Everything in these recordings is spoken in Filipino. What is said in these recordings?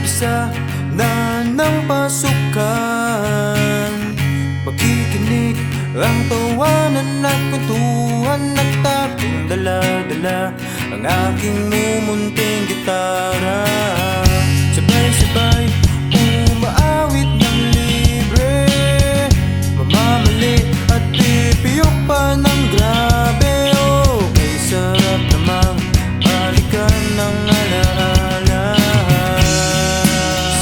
umpisa na ng pasukan. Makikinig ang tawanan at kwentuhan, nagtapong dala-dala ang aking mumunting gitara. Sabay-sabay umaawit ng libre, mamamali at pipiyok pa ng grabe. Oh, kay sarap namang balikan ng alaala.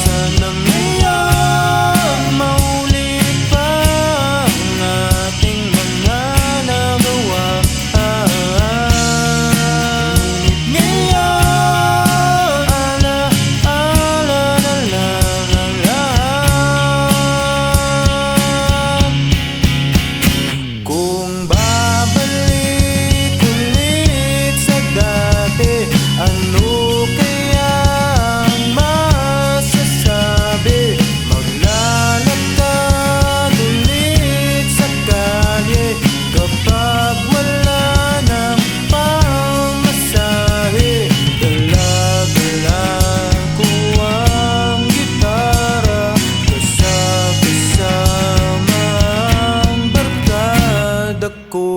Sana ngayon maulit pa ang ating mga nagawa. Ngayon ala-ala na lang ang lahat. Kung babalik ulit sa dati, ano kaya ang masasabi? Maglalakad ulit sa kalye kapag wala nang pamasahe. Dala-dala ko ang gitara, kasama ang barkada ko.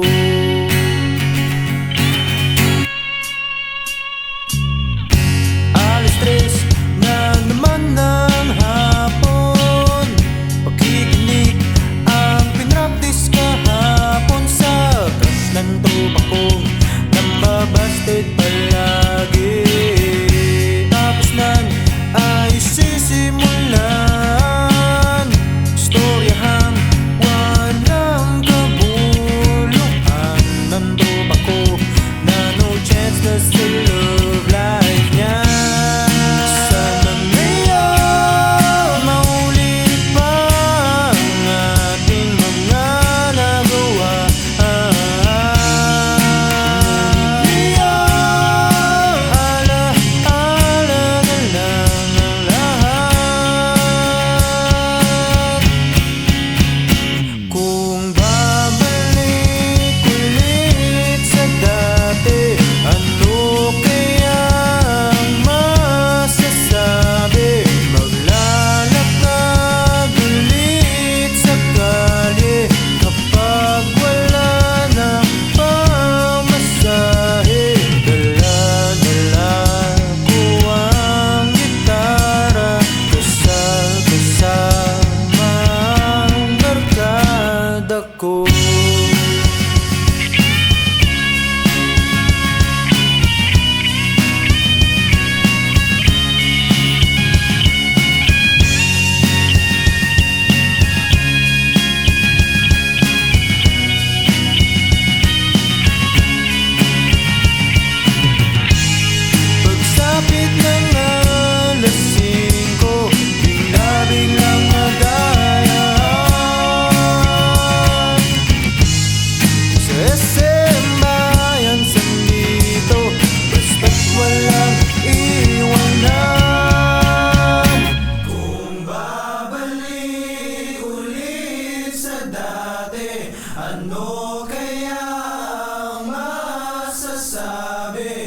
Alas 3 na naman ng hapon, pakikinig ang pinractice kahapon sa crush ng tropa ko na mabasted palagi. Tapos nan ay sisimulan istoryahang walang kabuluhan ng tropa ko na no chance na sa love life niya. Sana ngayon maulit pa ang ating mga nagawa. Ngayon ala-ala na lang ang lahat. Kung babalik ulit sa dati, ano kaya ang masasabi? Maglalakad ulit sa kalye kapag wala nang pamasahe. Dala-dala ko ang gitara, kasama ang barkada ko. Pagsapit ng alas 5, bigla-biglang nagayan sa SM Bayan San Vito, basta't walang iwanan. Kung babalik ulit sa dati, ano kaya ang masasabi?